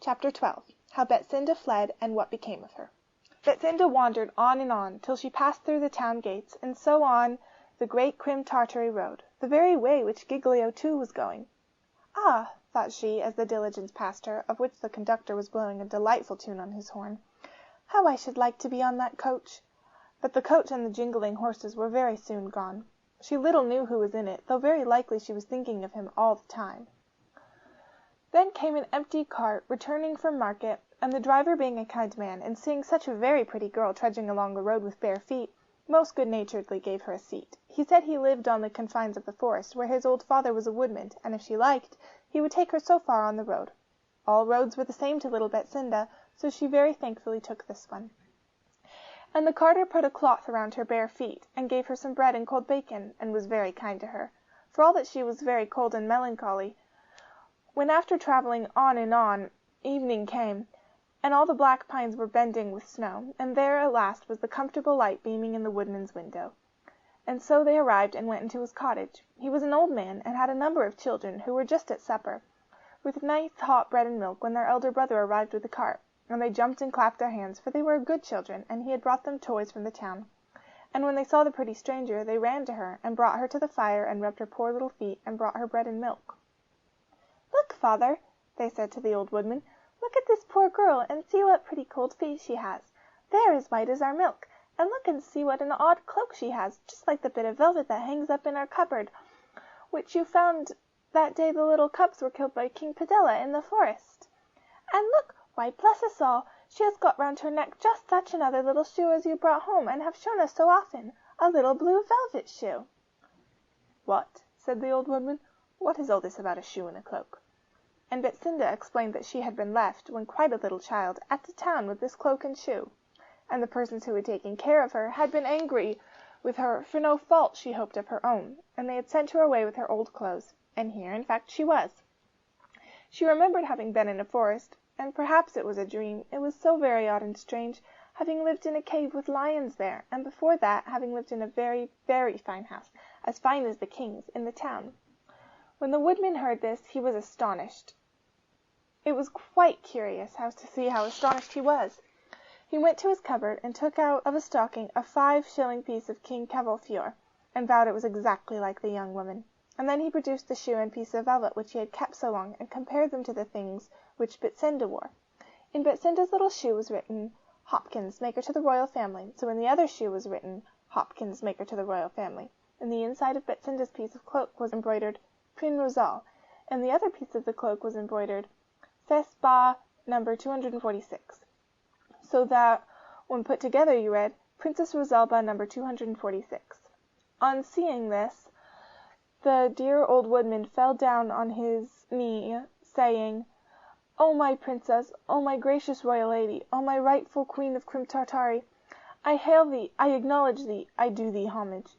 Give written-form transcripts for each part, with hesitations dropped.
Chapter 12. How Betsinda fled, and what became of her. Betsinda wandered on and on, till she passed through the town gates, and so on the great Crim Tartary road, the very way which Giglio too was going. Ah, thought she, as the diligence passed her, of which the conductor was blowing a delightful tune on his horn, how I should like to be on that coach! But the coach and the jingling horses were very soon gone. She little knew who was in it, though very likely she was thinking of him all the time. Then came an empty cart, returning from market, and the driver being a kind man, and seeing such a very pretty girl trudging along the road with bare feet, most good-naturedly gave her a seat. He said he lived on the confines of the forest, where his old father was a woodman, and if she liked, he would take her so far on the road. All roads were the same to little Betsinda, so she very thankfully took this one. And the carter put a cloth around her bare feet, and gave her some bread and cold bacon, and was very kind to her, for all that she was very cold and melancholy. When after travelling on and on, evening came, and all the black pines were bending with snow, and there at last was the comfortable light beaming in the woodman's window. And so they arrived and went into his cottage. He was an old man, and had a number of children, who were just at supper, with nice hot bread and milk, when their elder brother arrived with the cart, and they jumped and clapped their hands, for they were good children, and he had brought them toys from the town. And when they saw the pretty stranger, they ran to her, and brought her to the fire, and rubbed her poor little feet, and brought her bread and milk. "Look, father," they said to the old woodman, "look at this poor girl, and see what pretty cold feet she has. They're as white as our milk. And look and see what an odd cloak she has, just like the bit of velvet that hangs up in our cupboard, which you found that day the little cubs were killed by King Padella in the forest. And look, why bless us all, she has got round her neck just such another little shoe as you brought home and have shown us so often, a little blue velvet shoe." "What?" said the old woodman. "What is all this about a shoe and a cloak?" And Betsinda explained that she had been left, when quite a little child, at the town with this cloak and shoe, and the persons who had taken care of her had been angry with her for no fault she hoped of her own, and they had sent her away with her old clothes, and here, in fact, she was. She remembered having been in a forest, and perhaps it was a dream, it was so very odd and strange, having lived in a cave with lions there, and before that having lived in a very, very fine house, as fine as the king's, in the town. When the woodman heard this, he was astonished. It was quite curious to see how astonished he was. He went to his cupboard, and took out of a stocking a 5-shilling piece of King Cavolfiore, and vowed it was exactly like the young woman. And then he produced the shoe and piece of velvet which he had kept so long, and compared them to the things which Betsinda wore. In Betsinda's little shoe was written, "Hopkins, maker to the royal family," so in the other shoe was written, "Hopkins, maker to the royal family." In the inside of Betsinda's piece of cloak was embroidered, "Prin Rosal," and the other piece of the cloak was embroidered, "Ces Ba number 246." So that, when put together, you read, "Princess Rosalba number 246. On seeing this, the dear old woodman fell down on his knee, saying, "O my princess, O my gracious royal lady, O my rightful queen of Crim Tartary, I hail thee, I acknowledge thee, I do thee homage."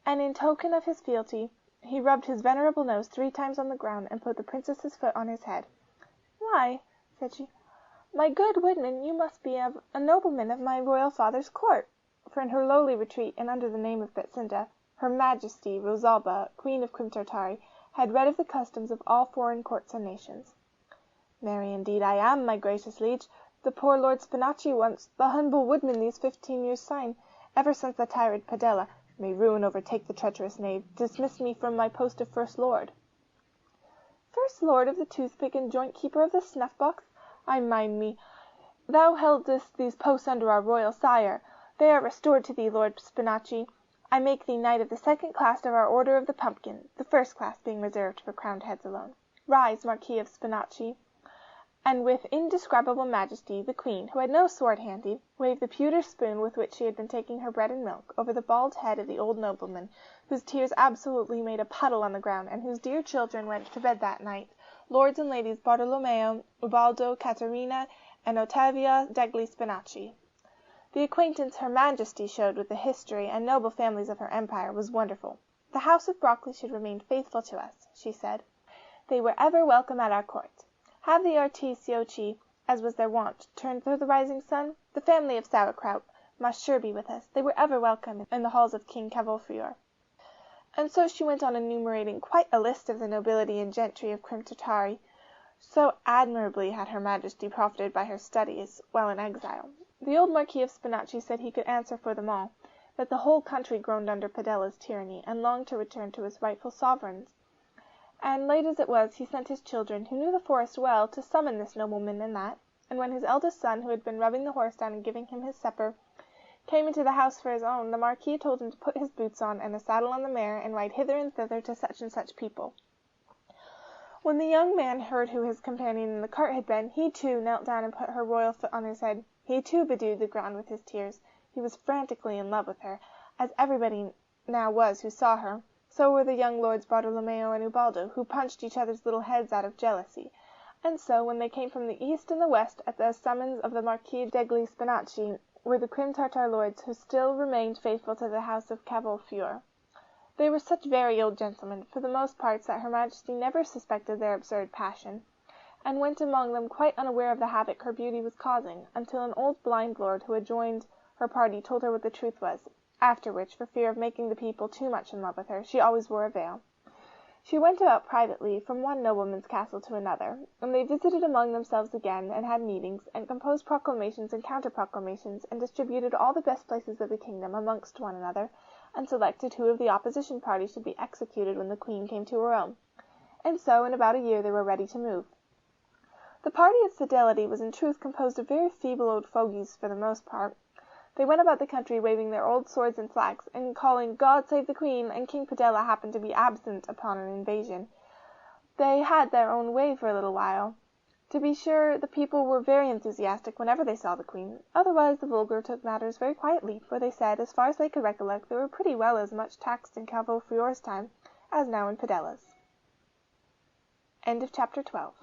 And in token of his fealty, he rubbed his venerable nose 3 times on the ground, and put the princess's foot on his head. "Why," said she, "my good woodman, you must be a nobleman of my royal father's court." For in her lowly retreat, and under the name of Betsinda, Her Majesty Rosalba, Queen of Crim Tartary, had read of the customs of all foreign courts and nations. "Marry, indeed I am, my gracious liege. The poor Lord Spinachi once, the humble woodman these 15 years syne, ever since the tyrant Padella, may ruin overtake the treacherous knave, dismissed me from my post of First Lord." "First Lord of the toothpick and joint keeper of the snuff-box? I mind me, thou heldest these posts under our royal sire. They are restored to thee, Lord Spinachi. I make thee knight of the 2nd class of our Order of the Pumpkin, the 1st class being reserved for crowned heads alone. Rise, Marquis of Spinachi." And with indescribable majesty, the queen, who had no sword handy, waved the pewter spoon with which she had been taking her bread and milk over the bald head of the old nobleman, whose tears absolutely made a puddle on the ground, and whose dear children went to bed that night, Lords and Ladies Bartolomeo, Ubaldo, Caterina, and Ottavia degli Spinachi. The acquaintance Her Majesty showed with the history and noble families of her empire was wonderful. "The house of Broccoli should remain faithful to us," she said. "They were ever welcome at our court. Have the Artisioci, as was their wont, turned to the rising sun? The family of Sauerkraut must sure be with us. They were ever welcome in the halls of King Cavolfiore." And so she went on enumerating quite a list of the nobility and gentry of Crim Tartary, So admirably had Her Majesty profited by her studies while in exile. The old Marquis of Spinachi said he could answer for them all, that the whole country groaned under Padella's tyranny, and longed to return to its rightful sovereigns. And late as it was, he sent his children, who knew the forest well, to summon this nobleman and that, and when his eldest son, who had been rubbing the horse down and giving him his supper, came into the house for his own, the Marquis told him to put his boots on and a saddle on the mare, and ride hither and thither to such and such people. When the young man heard who his companion in the cart had been, he too knelt down and put her royal foot on his head. He too bedewed the ground with his tears. He was frantically in love with her, as everybody now was who saw her. So were the young lords Bartolomeo and Ubaldo, who punched each other's little heads out of jealousy. And so, when they came from the east and the west at the summons of the Marquis degli Spinachi, were the Crim Tartar lords who still remained faithful to the house of Cavolfiore. They were such very old gentlemen, for the most part, that Her Majesty never suspected their absurd passion, and went among them quite unaware of the havoc her beauty was causing, until an old blind lord who had joined her party told her what the truth was, after which, for fear of making the people too much in love with her, she always wore a veil. She went about privately from one nobleman's castle to another, and they visited among themselves again, and had meetings, and composed proclamations and counter-proclamations, and distributed all the best places of the kingdom amongst one another, and selected who of the opposition party should be executed when the Queen came to her own. And so, in about a year, they were ready to move. The party of Fidelity was in truth composed of very feeble old fogies for the most part. They went about the country waving their old swords and flags, and calling "God save the Queen," and King Padella happened to be absent upon an invasion. They had their own way for a little while. To be sure, the people were very enthusiastic whenever they saw the Queen. Otherwise the vulgar took matters very quietly, for they said, as far as they could recollect, they were pretty well as much taxed in Cavolfiore's time as now in Padella's. End of chapter 12.